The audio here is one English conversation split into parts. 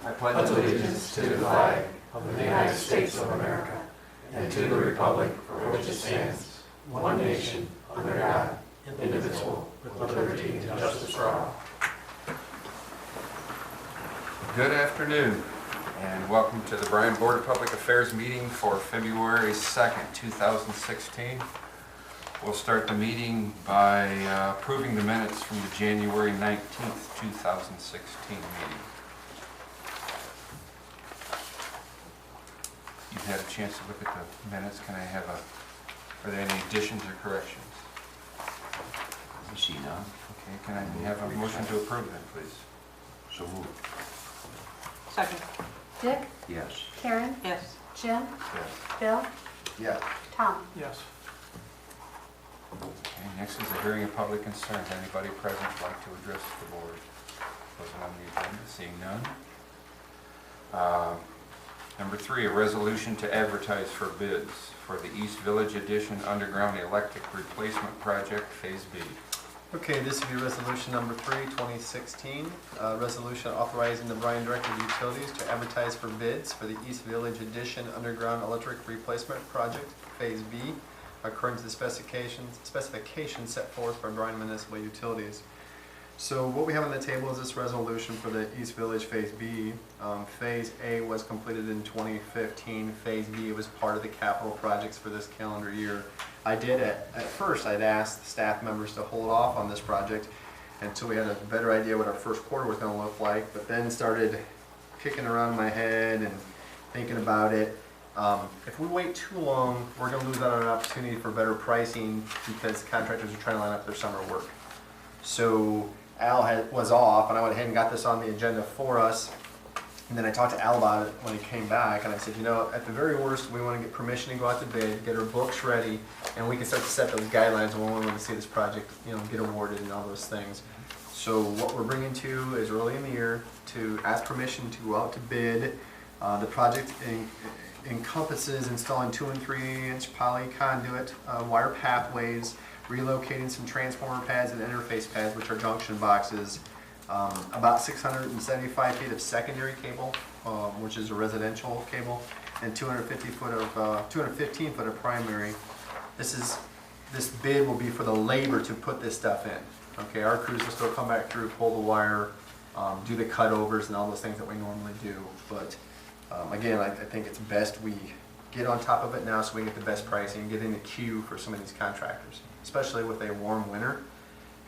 I pledge allegiance to the flag of the United States of America and to the republic for which it stands, one nation, under God, indivisible, with liberty and justice for all. Good afternoon, and welcome to the Bryan Board of Public Affairs meeting for February 2nd, 2016. We'll start the meeting by approving the minutes from the January 19th, 2016 meeting. You've had a chance to look at the minutes. Can I have are there any additions or corrections? I see none. Okay, can I have a motion to approve them, please? So moved. Second. Dick? Yes. Karen? Yes. Jim? Yes. Bill? Yes. Tom? Yes. Okay, next is a hearing of public concerns. Anybody present would like to address the board? Wasn't on the agenda, seeing none. Number 3, a resolution to advertise for bids for the East Village Edition Underground Electric Replacement Project, Phase B. Okay, this will be resolution number 3, 2016. Resolution authorizing the Bryan Director of Utilities to advertise for bids for the East Village Edition Underground Electric Replacement Project, Phase B, according to the specifications set forth by Bryan Municipal Utilities. So what we have on the table is this resolution for the East Village Phase B. Phase A was completed in 2015. Phase B was part of the capital projects for this calendar year. At first I'd asked the staff members to hold off on this project until we had a better idea what our first quarter was going to look like, but then started kicking around in my head and thinking about it. If we wait too long, we're going to lose out on an opportunity for better pricing because contractors are trying to line up their summer work. So Al was off, and I went ahead and got this on the agenda for us. And then I talked to Al about it when he came back, and I said, you know, at the very worst, we want to get permission to go out to bid, get our books ready, and we can start to set those guidelines when we want to see this project, you know, get awarded and all those things. So what we're bringing to is early in the year to ask permission to go out to bid. The project encompasses installing 2 and 3-inch poly conduit, wire pathways, relocating some transformer pads and interface pads, which are junction boxes, about 675 feet of secondary cable, which is a residential cable, and 215 foot of primary. This bid will be for the labor to put this stuff in. Okay, our crews will still come back through, pull the wire, do the cutovers and all those things that we normally do. But again, I think it's best we get on top of it now so we can get the best pricing and get in the queue for some of these contractors. Especially with a warm winter,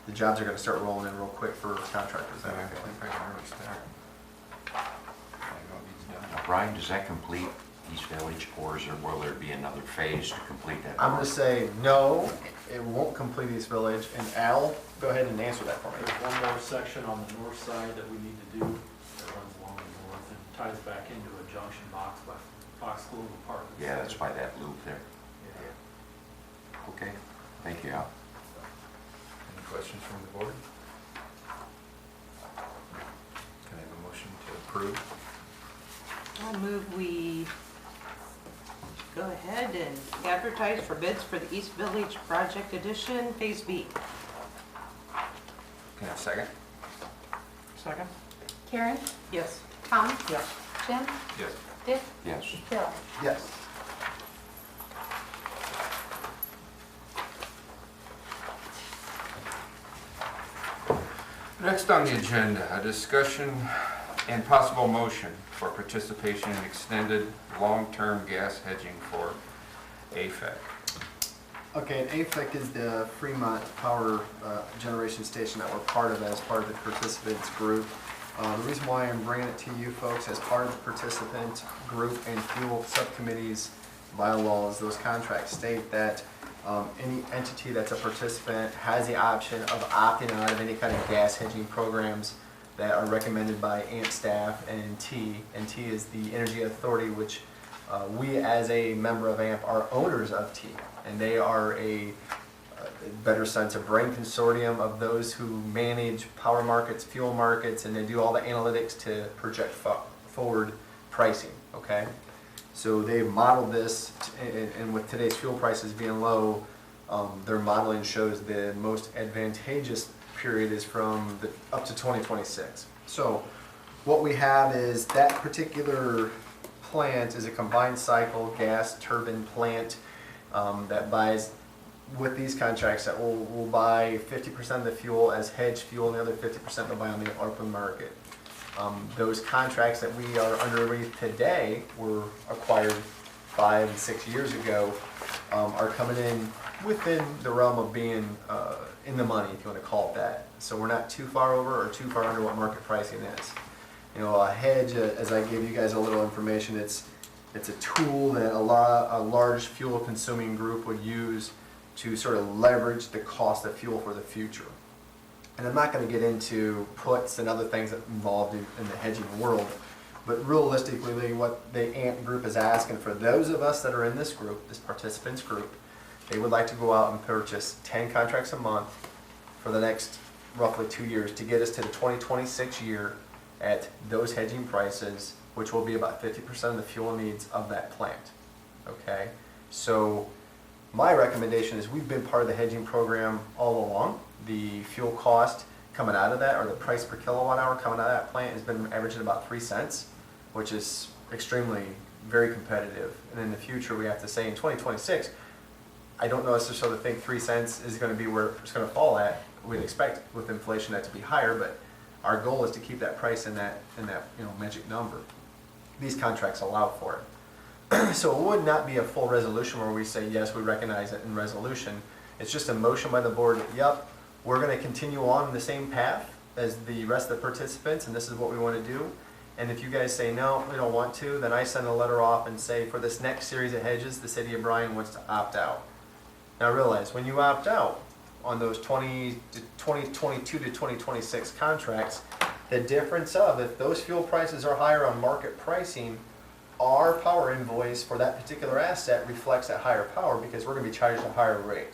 the jobs are going to start rolling in real quick for contractors. I think I can already start. Now, Bryan, does that complete East Village, or will there be another phase to complete that? I'm going to say no, it won't complete East Village. And Al, go ahead and answer that for me. There's one more section on the north side that we need to do that runs along the north and ties back into a junction box by Fox Global Park. Yeah, that's by that loop there. Yeah. Okay, thank you, Al. Any questions from the board? Can I have a motion to approve? I'll move we go ahead and advertise for bids for the East Village Project Edition, Phase B. Can I have a second? Second? Karen? Yes. Tom? Yes. Jim? Yes. Dick? Yes. Bill? Yes. Next on the agenda, a discussion and possible motion for participation in extended long-term gas hedging for AFEC. Okay, and AFEC is the Fremont Power Generation Station that we're part of as part of the participants group. The reason why I'm bringing it to you folks as part of the participant group and fuel subcommittees bylaws, those contracts state that any entity that's a participant has the option of opting out of any kind of gas hedging programs that are recommended by AMP staff and T. And T is the Energy Authority, which we as a member of AMP are owners of T. And they are a better sense, a brain consortium of those who manage power markets, fuel markets, and they do all the analytics to project forward pricing, okay? So they've modeled this, and with today's fuel prices being low, their modeling shows the most advantageous period is from up to 2026. So what we have is that particular plant is a combined cycle gas turbine plant that buys, with these contracts, that will buy 50% of the fuel as hedge fuel, and the other 50% they'll buy on the open market. Those contracts that we are underneath today were acquired 5 and 6 years ago, are coming in within the realm of being in the money, if you want to call it that. So we're not too far over or too far under what market pricing is. You know, a hedge, as I gave you guys a little information, it's a tool that a large fuel consuming group would use to sort of leverage the cost of fuel for the future. And I'm not going to get into puts and other things that involved in the hedging world, but realistically what the AMP group is asking for those of us that are in this group, this participants group, they would like to go out and purchase 10 contracts a month for the next roughly 2 years to get us to the 2026 year at those hedging prices, which will be about 50% of the fuel needs of that plant. Okay, so my recommendation is we've been part of the hedging program all along. The fuel cost coming out of that, or the price per kilowatt hour coming out of that plant, has been averaging about 3 cents, which is extremely very competitive. And in the future, we have to say in 2026, I don't necessarily think 3 cents is going to be where it's going to fall at. We'd expect with inflation that to be higher, but our goal is to keep that price in that magic number. These contracts allow for it. So it would not be a full resolution where we say, yes, we recognize it in resolution. It's just a motion by the board that, yep, we're going to continue on the same path as the rest of the participants, and this is what we want to do. And if you guys say, no, we don't want to, then I send a letter off and say, for this next series of hedges, the city of Bryan wants to opt out. Now realize, when you opt out on those 2022 to 2026 contracts, the difference of, if those fuel prices are higher on market pricing, our power invoice for that particular asset reflects that higher power because we're going to be charged a higher rate.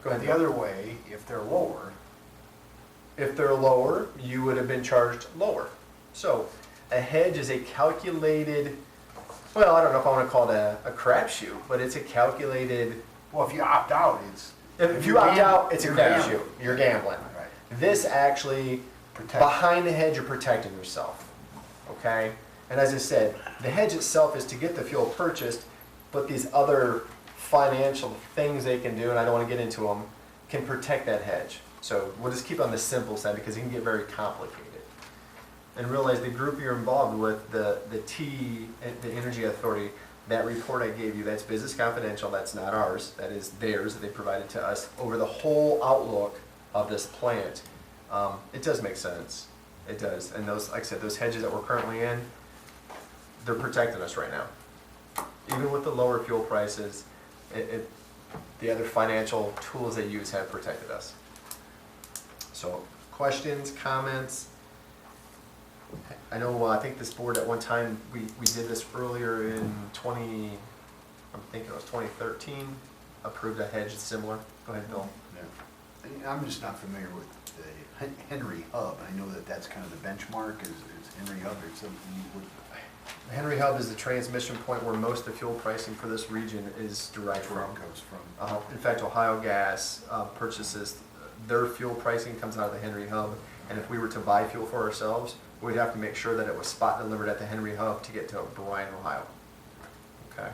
Go ahead. The other way, if they're lower. If they're lower, you would have been charged lower. So a hedge is a calculated, well, I don't know if I want to call it a crapshoot, but it's a calculated. Well, if you opt out, it's. If you opt out, it's a you're crapshoot. gambling. You're gambling. Right. This actually, Protect. behind the hedge, you're protecting yourself. Okay? And as I said, the hedge itself is to get the fuel purchased, but these other financial things they can do, and I don't want to get into them, can protect that hedge. So we'll just keep on the simple side because it can get very complicated. And realize the group you're involved with, the Energy Authority, that report I gave you, that's business confidential, that's not ours, that is theirs that they provided to us over the whole outlook of this plant. It does make sense. It does. And those, like I said, those hedges that we're currently in, they're protecting us right now. Even with the lower fuel prices, the other financial tools they use have protected us. So, questions, comments? I know, I think this board at one time, we did this earlier in I'm thinking it was 2013, approved a hedge similar. Go ahead, Bill. Yeah. I'm just not familiar with the Henry Hub. I know that that's kind of the benchmark, is Henry Hub or something you would. Henry Hub is the transmission point where most of the fuel pricing for this region is derived from. Goes from. In fact, Ohio Gas purchases, their fuel pricing comes out of the Henry Hub, and if we were to buy fuel for ourselves, we'd have to make sure that it was spot delivered at the Henry Hub to get to Bryan, Ohio. Okay.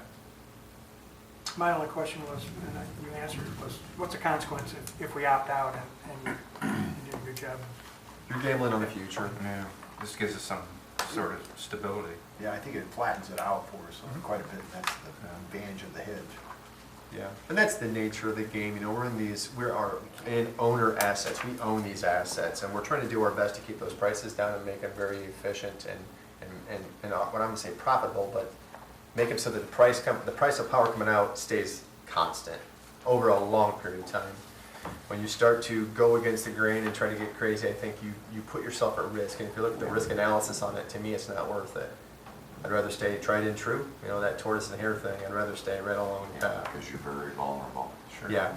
My only question was, and you answered it, was what's the consequence if we opt out and you do a good job? You're gambling on the future. Yeah, this gives us some sort of stability. Yeah, I think it flattens it out for us quite a bit. That's the advantage of the hedge. Yeah, and that's the nature of the game. You know, we're in owner assets. We own these assets, and we're trying to do our best to keep those prices down and make them very efficient and what I'm going to say profitable, but make them so that the price of power coming out stays constant over a long period of time. When you start to go against the grain and try to get crazy, I think you put yourself at risk. And if you look at the risk analysis on it, to me, it's not worth it. I'd rather stay tried and true. You know, that tortoise and hare thing. I'd rather stay right along the path. Because you're very vulnerable. Sure. Yeah.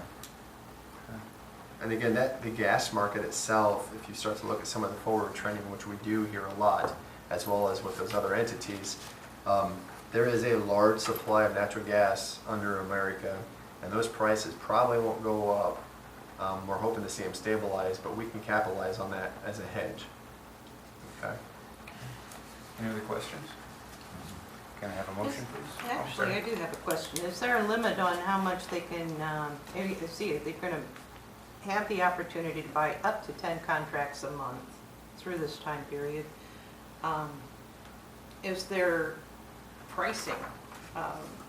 And again, the gas market itself, if you start to look at some of the forward trending, which we do here a lot, as well as with those other entities, there is a large supply of natural gas under America, and those prices probably won't go up. We're hoping to see them stabilize, but we can capitalize on that as a hedge. Okay. Any other questions? Can I have a motion, please? Actually, I do have a question. Is there a limit on how much they can, see, they're gonna have the opportunity to buy up to 10 contracts a month through this time period? Is there pricing,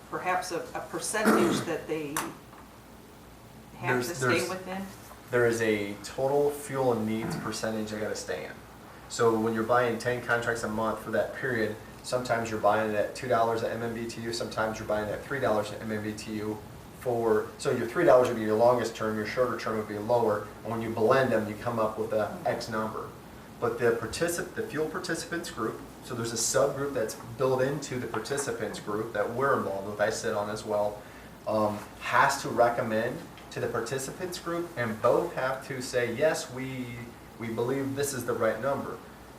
perhaps a percentage that they have to stay within? There is a total fuel and needs percentage they gotta stay in. So when you're buying 10 contracts a month for that period, sometimes you're buying it at $2 at MMBTU, sometimes you're buying it at $3 at MMBTU so your $3 would be your longest term, your shorter term would be lower, and when you blend them, you come up with a X number. But the fuel participants group, so there's a subgroup that's built into the participants group that we're involved with, I sit on as well, has to recommend to the participants group, and both have to say, yes, we believe this is the right number.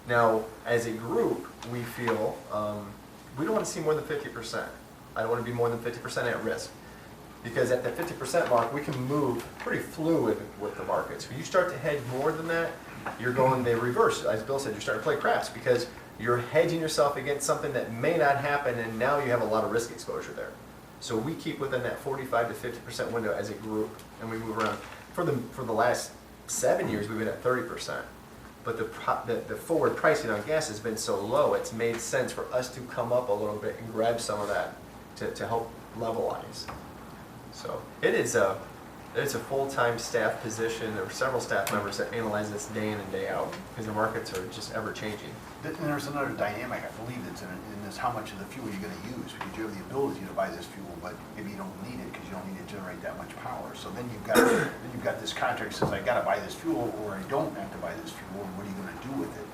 Now, as a group, we feel we don't want to see more than 50%. I don't want to be more than 50% at risk. Because at the 50% mark, we can move pretty fluid with the markets. When you start to hedge more than that, you're going the reverse. As Bill said, you're starting to play craps because you're hedging yourself against something that may not happen, and now you have a lot of risk exposure there. So we keep within that 45 to 50% window as a group, and we move around. For the last 7 years, we've been at 30%. But the forward pricing on gas has been so low, it's made sense for us to come up a little bit and grab some of that to help levelize. So it's a full-time staff position. There are several staff members that analyze this day in and day out because the markets are just ever changing. And there's another dynamic, I believe, that's in this how much of the fuel you're going to use, because you have the ability to buy this fuel, but maybe you don't need it because you don't need to generate that much power. So then you've got this contract that says, I got to buy this fuel, or I don't have to buy this fuel, and what are you going to do with it?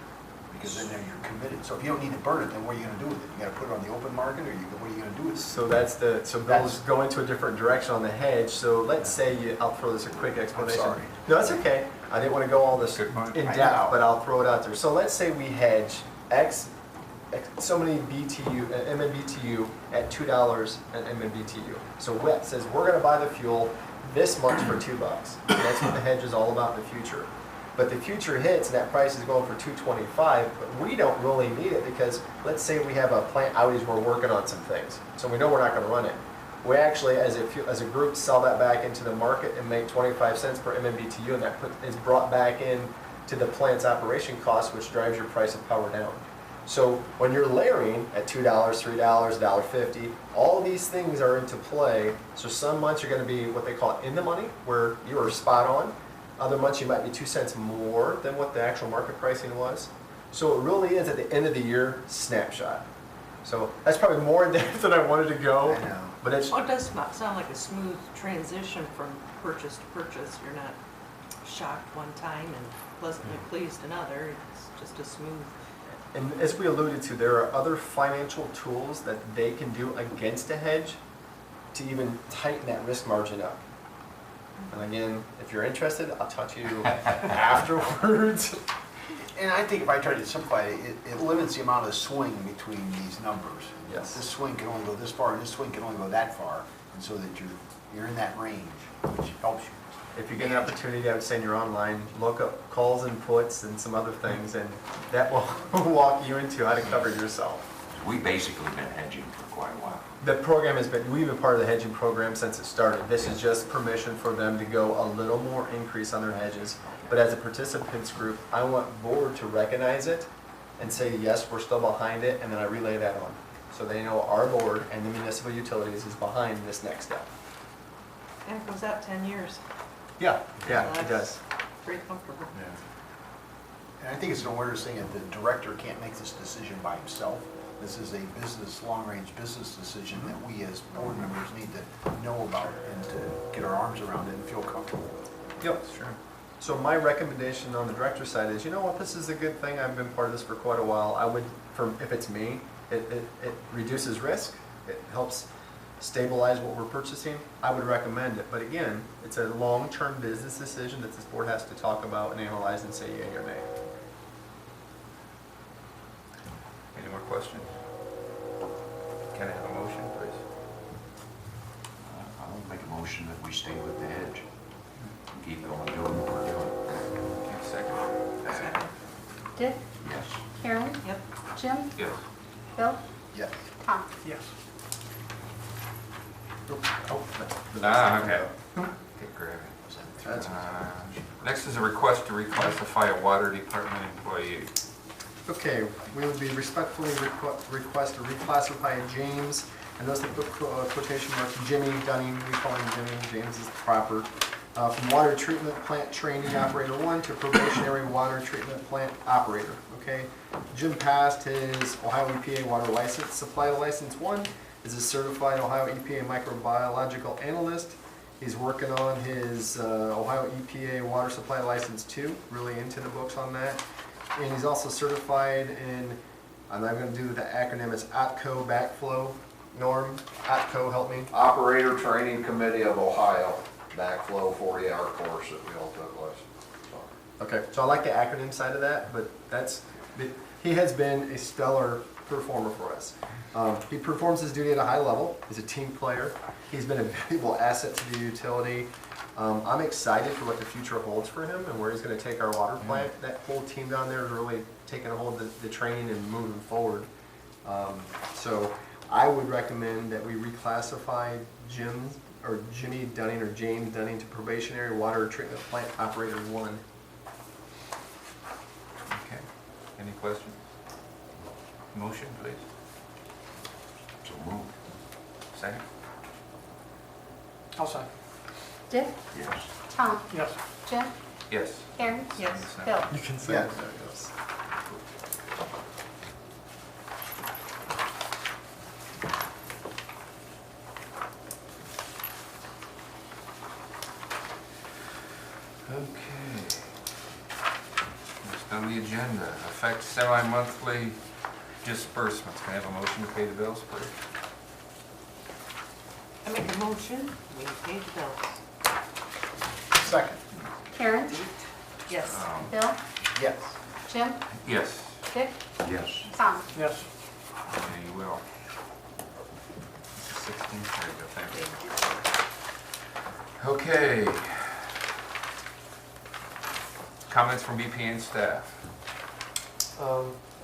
Because then you're committed. So if you don't need to burn it, then what are you going to do with it? You got to put it on the open market, or what are you going to do with it? So Bill's going to a different direction on the hedge. So let's say I'll throw this a quick explanation. I'm sorry. No, that's okay. I didn't want to go all this Good point. in I depth, know. but I'll throw it out there. So let's say we hedge so many MMBTU at $2 an MMBTU. So WET says we're going to buy the fuel this much for $2. That's what the hedge is all about in the future. But the future hits and that price is going for $2.25, but we don't really need it because let's say we have a plant outage, we're working on some things, so we know we're not going to run it. We actually, as a group, sell that back into the market and make 25 cents per MMBTU, and that is brought back in to the plant's operation cost, which drives your price of power down. So when you're layering at $2, $3, $1.50, all these things are into play. So some months you're going to be what they call in the money, where you are spot on. Other months you might be 2 cents more than what the actual market pricing was. So it really is at the end of the year snapshot. So that's probably more in depth than I wanted to go. I know. But it's Well, it does not sound like a smooth transition from purchase to purchase. You're not shocked one time and pleasantly pleased another. It's just a smooth. And as we alluded to, there are other financial tools that they can do against a hedge to even tighten that risk margin up. And again, if you're interested, I'll talk to you afterwards. And I think if I try to simplify it, it limits the amount of swing between these numbers. Yes. This swing can only go this far, and this swing can only go that far, and so that you're in that range, which helps you. If you get an opportunity, I would say in your online, look up calls and puts and some other things, and that will walk you into how to cover yourself. We've basically been hedging for quite a while. The program we've been part of the hedging program since it started. This is just permission for them to go a little more increase on their hedges. But as a participants group, I want board to recognize it and say, yes, we're still behind it, and then I relay that on. So they know our board and the municipal utilities is behind this next step. And it goes out 10 years. Yeah, it That's does. Pretty comfortable. And I think it's an awareness thing that the director can't make this decision by himself. This is a long-range business decision that we as board members need to know about and to get our arms around it and feel comfortable. Yep, sure. So my recommendation on the director's side is, you know what, this is a good thing. I've been part of this for quite a while. I would, if it's me, it reduces risk. It helps stabilize what we're purchasing. I would recommend it. But again, it's a long-term business decision that this board has to talk about and analyze and say yea or nay. Any more questions? Can I have a motion, please? I'll make a motion that we stay with the hedge. Keep going doing what we're doing. Okay, second. Second. Dick? Yes. Karen, Yep. Jim, Yes. Bill, Yes. Tom. Yes. Okay. Get grabbing. That's Next is a request to reclassify a water department employee. Okay, we would be respectfully request to reclassify James, and those that put quotation marks, Jimmy Dunning, we call him Jimmy, James is the proper, from water treatment plant training operator 1 to probationary water treatment plant operator, okay? Jim passed his Ohio EPA water license, supply license 1, is a certified Ohio EPA microbiological analyst. He's working on his Ohio EPA water supply license 2, really into the books on that. And he's also certified in, I'm not going to do the acronym, it's OTCO backflow. Norm, OTCO, help me. Operator Training Committee of Ohio, backflow 40-hour course that we all took last summer. Okay, so I like the acronym side of that, but he has been a stellar performer for us. He performs his duty at a high level. He's a team player. He's been a valuable asset to the utility. I'm excited for what the future holds for him and where he's going to take our water plant. That whole team down there is really taking a hold of the training and moving forward. So I would recommend that we reclassify Jimmy Dunning or James Dunning to probationary water treatment plant operator 1. Okay. Any questions? Motion, please. So moved. Second? I'll second. Dick, Yes. Tom, Yes. Jim, Yes. Karen, Yes. Bill. You can say Yes. it. There it goes. Okay. Next on the agenda, affect semi-monthly disbursements. Can I have a motion to pay the bills, please? I make a motion, we pay the bills. Second. Karen, Yes. Bill, Yes. Jim, Yes. Dick, Yes. Tom. Yes. Yeah, you will. 16, there you go, thank you. Okay. Comments from BPA and staff.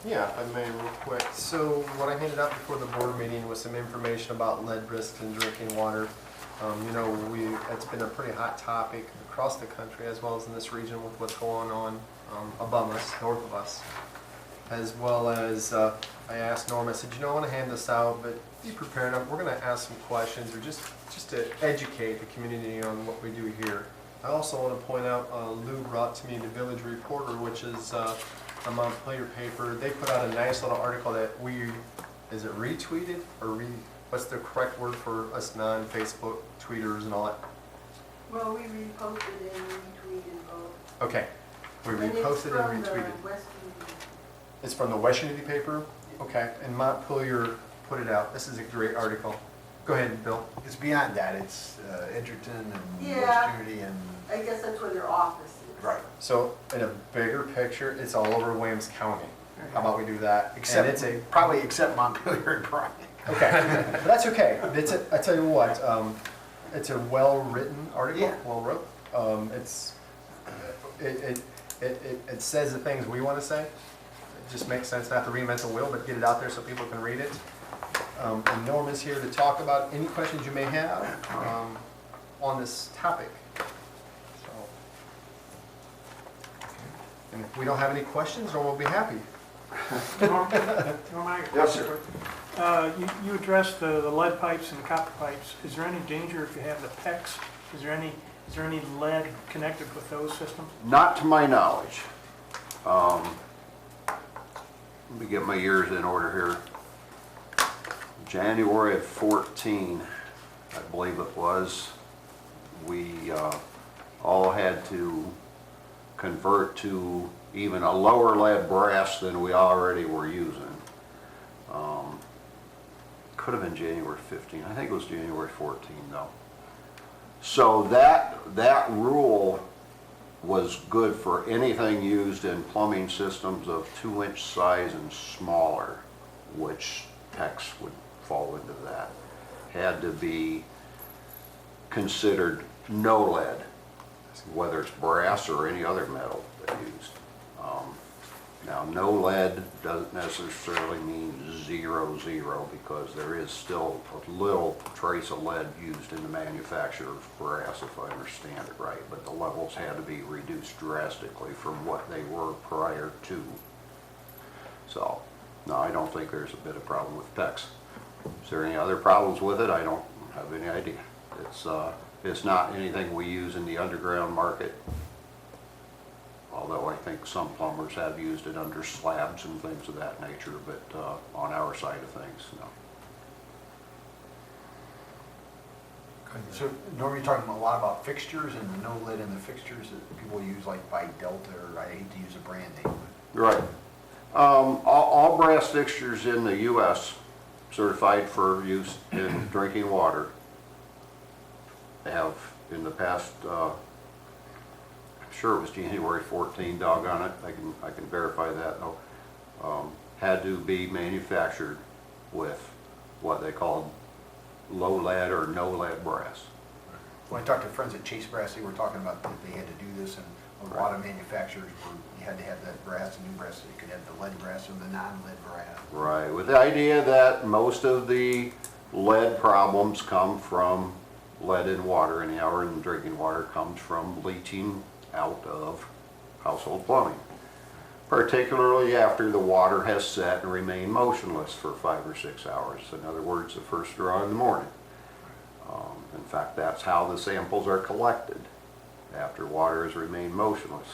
Yeah, if I may, real quick. So what I handed out before the board meeting was some information about lead risks in drinking water. It's been a pretty hot topic across the country as well as in this region with what's going on above us, north of us. As well as, I asked Norm, I said, I want to hand this out, but be prepared. We're going to ask some questions or just to educate the community on what we do here. I also want to point out, Lou brought to me the Village Reporter, which is a Montpelier paper. They put out a nice little article that is it retweeted or what's the correct word for us non-Facebook tweeters and all that? Well, we reposted and retweeted both. Okay, we reposted and retweeted. It's from the West Unity paper? Okay, and Montpelier put it out. This is a great article. Go ahead, Bill. It's beyond that. It's Edgerton and Yeah. West Unity and. I guess that's where their office is. Right. So in a bigger picture, it's all over Williams County. How about we do that? Except, And probably except Montpelier and Bryan. okay, but that's okay. I tell you what, it's a well-written article, Yeah. well wrote. It says the things we want to say. It just makes sense not to reinvent the wheel, but get it out there so people can read it. And Norm is here to talk about any questions you may have on this topic. So, and if we don't have any questions, Norm will be happy. Yes, sir. You addressed the lead pipes and the copper pipes. Is there any danger if you have the PECs? Is there any lead connected with those systems? Not to my knowledge. Let me get my years in order here. January of 14, I believe it was, we all had to convert to even a lower lead brass than we already were using. Could have been January 15. I think it was January 14 though. So that rule was good for anything used in plumbing systems of 2-inch size and smaller, which PECs would fall into that. Had to be considered no lead, whether it's brass or any other metal they used. Now, no lead doesn't necessarily mean 0, because there is still a little trace of lead used in the manufacture of brass, if I understand it right, but the levels had to be reduced drastically from what they were prior to. So, no, I don't think there's a bit of problem with PEX. Is there any other problems with it? I don't have any idea. It's not anything we use in the underground market, although I think some plumbers have used it under slabs and things of that nature, but on our side of things, no. So normally you're talking a lot about fixtures and no lead in the fixtures that people use like by Delta, or I hate to use a brand name. Right. All brass fixtures in the U.S. certified for use in drinking water have in the past, I'm sure it was January 14, doggone it, I can verify that though, had to be manufactured with what they called low lead or no lead brass. When I talked to friends at Chase Brass, they were talking about that they had to do this, and a lot of manufacturers you had to have that brass, the new brass, so you could have the lead brass or the non-lead brass. Right, with the idea that most of the lead problems come from lead in water, and our drinking water comes from leaching out of household plumbing, particularly after the water has set and remained motionless for 5 or 6 hours. In other words, the first draw in the morning. In fact, that's how the samples are collected, after water has remained motionless.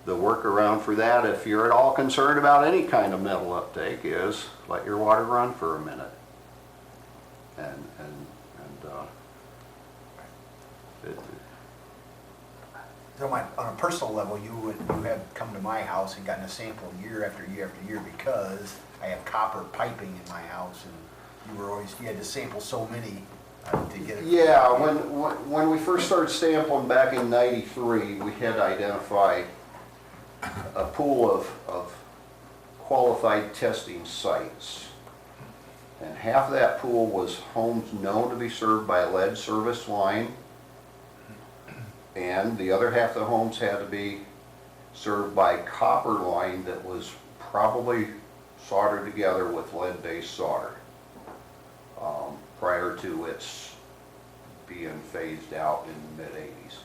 The workaround for that, if you're at all concerned about any kind of metal uptake, is let your water run for a minute. So on a personal level, you have come to my house and gotten a sample year after year after year, because I have copper piping in my house, and you had to sample so many to get it. Yeah, when we first started sampling back in '93, we had to identify a pool of qualified testing sites. And half of that pool was homes known to be served by a lead service line, and the other half of the homes had to be served by copper line that was probably soldered together with lead-based solder prior to its being phased out in the mid-'80s.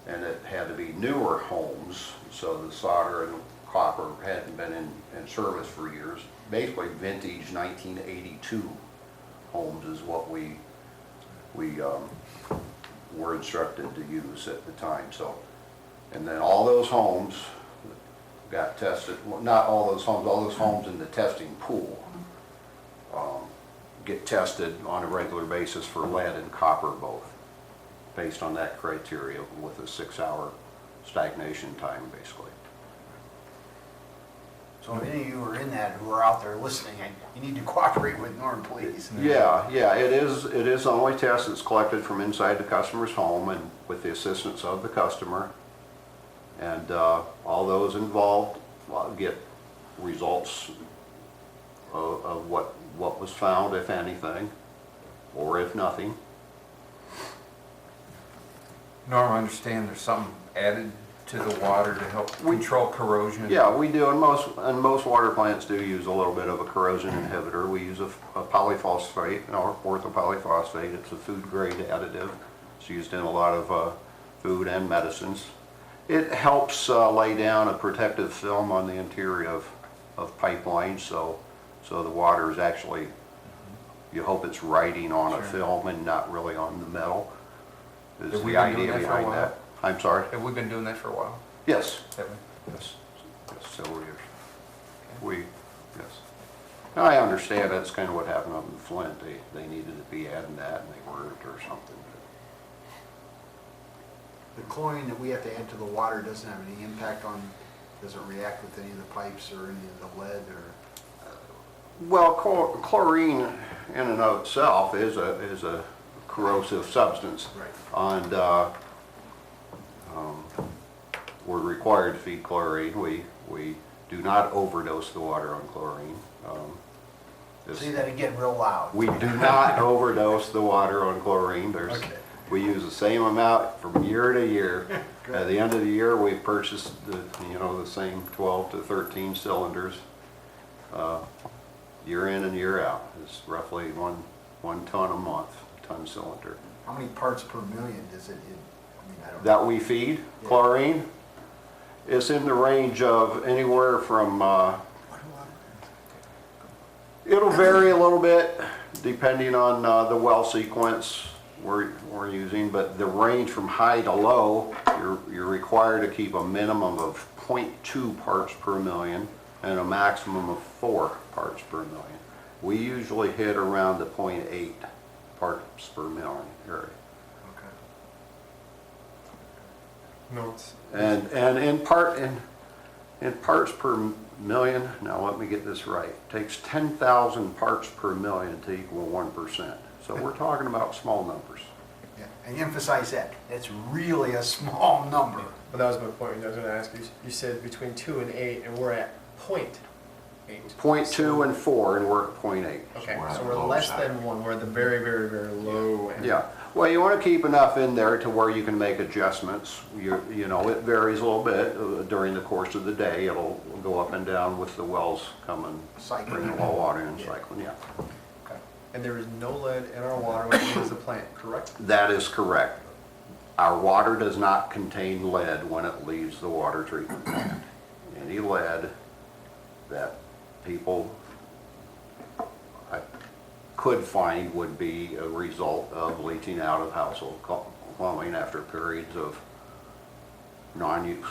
And it had to be newer homes, so the solder and copper hadn't been in service for years. Basically vintage 1982 homes is what we were instructed to use at the time. So, and then all those homes got tested, well, not all those homes in the testing pool get tested on a regular basis for lead and copper both, based on that criteria with a 6-hour stagnation time basically. So if any of you are in that, who are out there listening, you need to cooperate with Norm, please. Yeah, it is the only test that's collected from inside the customer's home and with the assistance of the customer. And all those involved get results of what was found, if anything, or if nothing. Norm, I understand there's something added to the water to help control corrosion. Yeah, we do, and most water plants do use a little bit of a corrosion inhibitor. We use a polyphosphate, or orthopolyphosphate. It's a food grade additive. It's used in a lot of food and medicines. It helps lay down a protective film on the interior of pipelines, so the water is actually, you hope it's riding on a film and not really on the metal. Is Have we the been doing idea that for a behind while? that. I'm sorry? Have we been doing that for a while? Yes. Have we? Yes, several years. Yes. Now, I understand that's kind of what happened up in Flint. They needed to be adding that and they weren't or something. The chlorine that we have to add to the water doesn't have any impact on, does it react with any of the pipes or any of the lead or? Well, chlorine in and of itself is a corrosive substance. Right. And we're required to feed chlorine. We do not overdose the water on chlorine. Say that again real loud. We do not overdose the water on chlorine. Okay. We use the same amount from year to year. At the end of the year, we purchased the same 12 to 13 cylinders, year in and year out. It's roughly one ton a month, ton cylinder. How many parts per million does it, I don't know. That we feed, chlorine, is in the range of anywhere from, it'll vary a little bit depending on the well sequence we're using, but the range from high to low, you're required to keep a minimum of 0.2 parts per million and a maximum of 4 parts per million. We usually hit around the 0.8 parts per million area. Notes. And in parts per million, now let me get this right, it takes 10,000 parts per million to equal 1%. So we're talking about small numbers. Yeah, and you emphasize that, it's really a small number. Well, that was my point. I was going to ask you. You said between 2 and 8, and we're at 0.8. 0.2 and 4, and we're at 0.8. Okay, we're so at we're low less side. than 1. We're at the very, very, very low end. Yeah, well, you want to keep enough in there to where you can make adjustments. You know, it varies a little bit during the course of the day. It'll go up and down with the wells coming, bringing the well water and cycling, yeah. Okay. And there is no lead in our water when we use the plant, correct? That is correct. Our water does not contain lead when it leaves the water treatment plant. Any lead that people could find would be a result of leaching out of household plumbing after periods of non-use.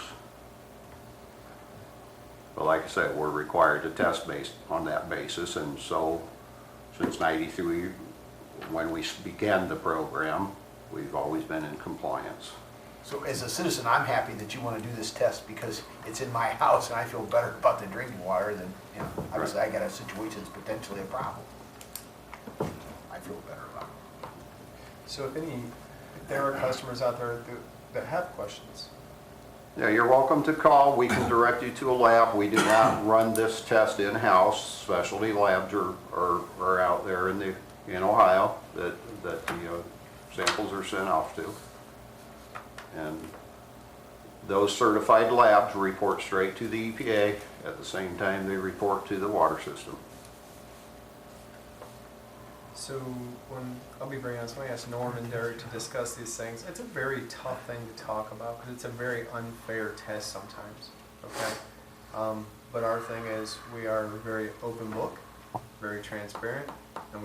But like I said, we're required to test based on that basis, and so since '93, when we began the program, we've always been in compliance. So as a citizen, I'm happy that you want to do this test because it's in my house and I feel better about the drinking water than, obviously I got a situation that's potentially a problem. I feel better about it. So if there are customers out there that have questions, Yeah, you're welcome to call. We can direct you to a lab. We do not run this test in-house. Specialty labs are out there in Ohio that the samples are sent off to. And those certified labs report straight to the EPA at the same time they report to the water system. so I'll be very honest, when I asked Norm and Derek to discuss these things, it's a very tough thing to talk about because it's a very unfair test sometimes, okay? But our thing is we are a very open book, very transparent, and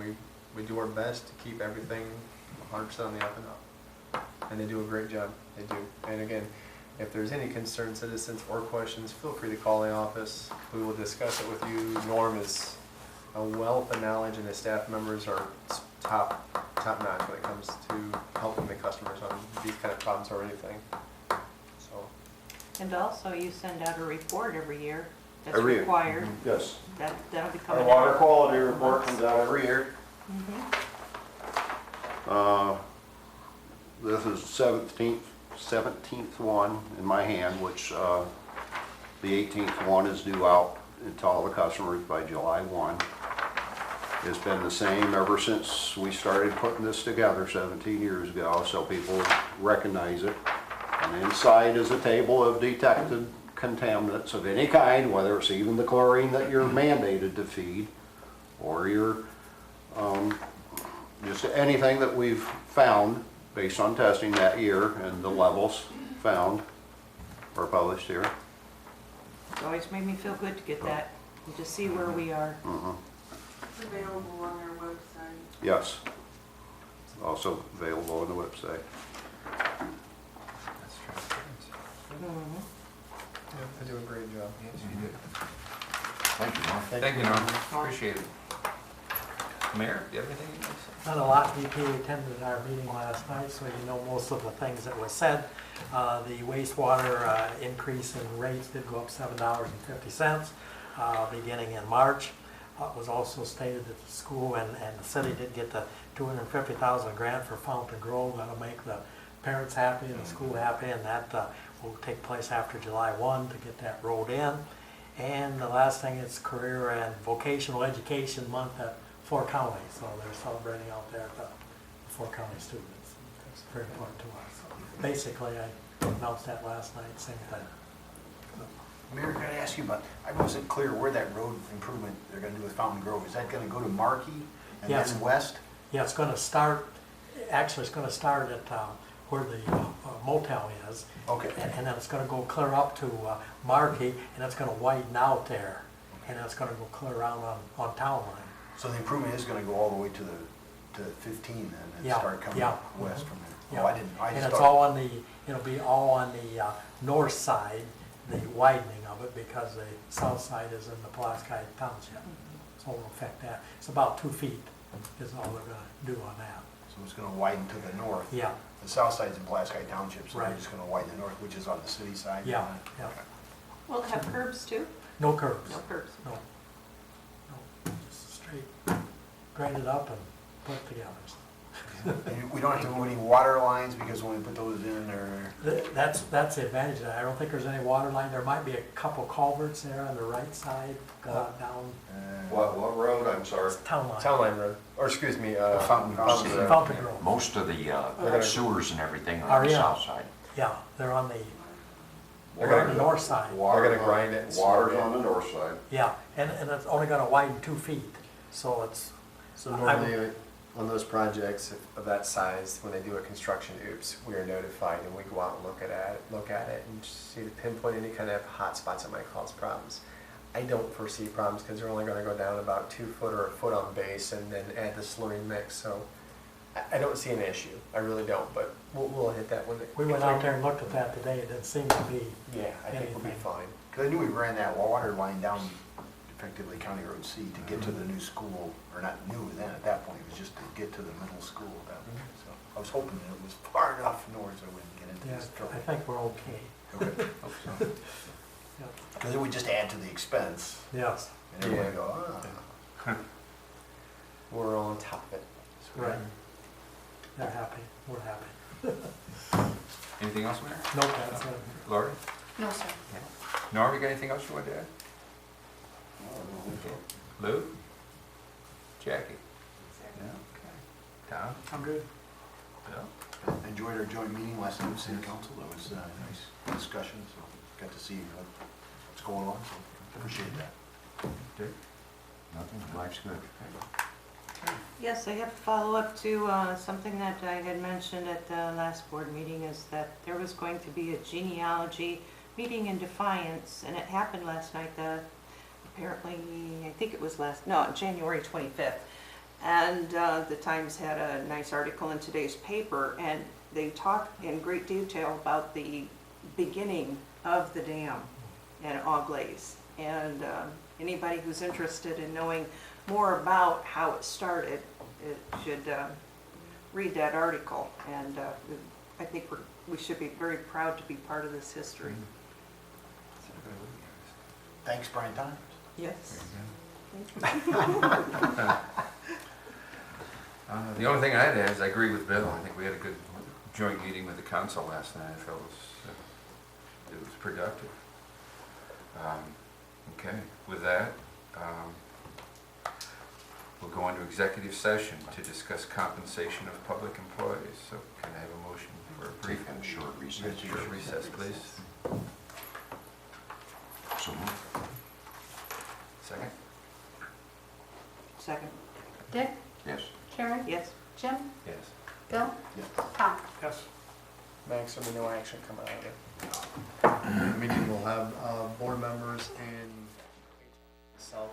we do our best to keep everything 100% on the up and up. And they do a great job, they do. And again, if there's any concerned citizens or questions, feel free to call the office. We will discuss it with you. Norm is a wealth of knowledge, and his staff members are top notch when it comes to helping the customers on these kind of problems or anything. So, And also, you send out a report every year that's Every year. required. Yes. That'll be Our coming water out. quality report comes out every year. This is 17th one in my hand, which the 18th one is due out to all the customers by July 1. It's been the same ever since we started putting this together 17 years ago, so people recognize it. And inside is a table of detected contaminants of any kind, whether it's even the chlorine that you're mandated to feed, or your just anything that we've found based on testing that year, and the levels found are published here. It's always made me feel good to get that and to see where we are. It's available on our website. Yes. Also available on the website. That's transparency. Mhm. yeah, they do a great job. Yes, you do. Thank you, Norm. Thank you, Norm. Appreciate it. Mayor, do you have anything you'd like to say? Not a lot. BPA attended our meeting last night, so you know most of the things that were said. The wastewater increase in rates did go up $7.50 beginning in March. It was also stated that the school and the city did get the $250,000 grant for Fountain Grove. That'll make the parents happy and the school happy, and that will take place after July 1 to get that rolled in. And the last thing is Career and Vocational Education Month at 4 counties, so they're celebrating out there at the 4 county students. It's very important to us. Basically, I announced that last night, same thing. Mayor, can I ask you about, I wasn't clear where that road improvement they're gonna do with Fountain Grove, is that gonna go to Markey and Yes. then west? Yeah, it's gonna start, actually, it's gonna start at where the motel is. Okay. And then it's gonna go clear up to Markey, and it's gonna widen out there. And then it's gonna go clear around on Town Line. So the improvement is gonna go all the way to 15 then, and Yeah, start coming yeah. west from there? Yeah. Oh, I didn't, I And just it's thought, all on the, it'll be all on the north side, the widening of it, because the south side is in the Pulaski Township. So it'll affect that. It's about 2 feet is all they're gonna do on that. so it's gonna widen to the north. Yeah, The south side's in Pulaski Township, so they're Right. just gonna widen the north, which is on the city side? Yeah, yeah. Okay. Will it have curbs too? no curbs. No curbs. No. No, just straight, grind it up and put it together. And we don't have to move any water lines, because when we put those in, or, That's the advantage of that. I don't think there's any water line. There might be a couple culverts there on the right side, down What road, I'm sorry? Town Line. Town Line Road, or excuse me, Fountain Grove. Road. Fountain Grove. Most of the sewers and everything are Are on the in. south side. Yeah, they're on the, They're they're on gonna- the north side. They're gonna grind it and Water's smooth it. on the north side. Yeah, and it's only gonna widen 2 feet, so it's, So normally, on those projects of that size, when they do a construction oops, we are notified and we go out and look at it and see to pinpoint any kind of hot spots that might cause problems. I don't foresee problems because they're only gonna go down about 2 foot or a foot on base and then add the slurry mix, so I don't see an issue, I really don't, but we'll hit that when. we went out there and looked at that today. It didn't seem to be, Yeah, I think we'll be anything. fine. because I knew we ran that water line down effectively County Road C to get to the new school, or not new then, at that point, it was just to get to the middle school at that point. So I was hoping that it was far enough north so we wouldn't get into yeah, this trouble. I think we're okay. Okay. Hope so. Yeah. Because it would just add to the expense, Yes, and everybody would go, ah. We're on top of it. right. They're happy, we're happy. Anything else, Mayor? Nope, that's it. Lori? No, sir. Norm, you got anything else you want to add? Lou? Jackie? Tom? I'm good. Bill? Enjoyed our joint meeting last night with City Council, that was a nice discussion, so got to see what's going on, so appreciate that. Dick? Nothing, life's good. Yes, I have to follow up to something that I had mentioned at the last board meeting, is that there was going to be a genealogy meeting in Defiance, and it happened last night, apparently, I think it was January 25th. And the Times had a nice article in today's paper, and they talk in great detail about the beginning of the dam and Auglaize. And anybody who's interested in knowing more about how it started, it should read that article. And I think we should be very proud to be part of this history. Thanks, Bryan Times. Yes. The only thing I'd add is I agree with Bill. I think we had a good joint meeting with the council last night. I felt it was productive. Okay, with that, we'll go into executive session to discuss compensation of public employees. So can I have a motion for a brief Brief and short recess. short recess, please? So moved. Second? Second. Dick, Yes. Karen, Yes. Jim, Yes. Bill, Yes. Tom. Yes. Max, there'll be no action coming out of it. Meeting will have board members and myself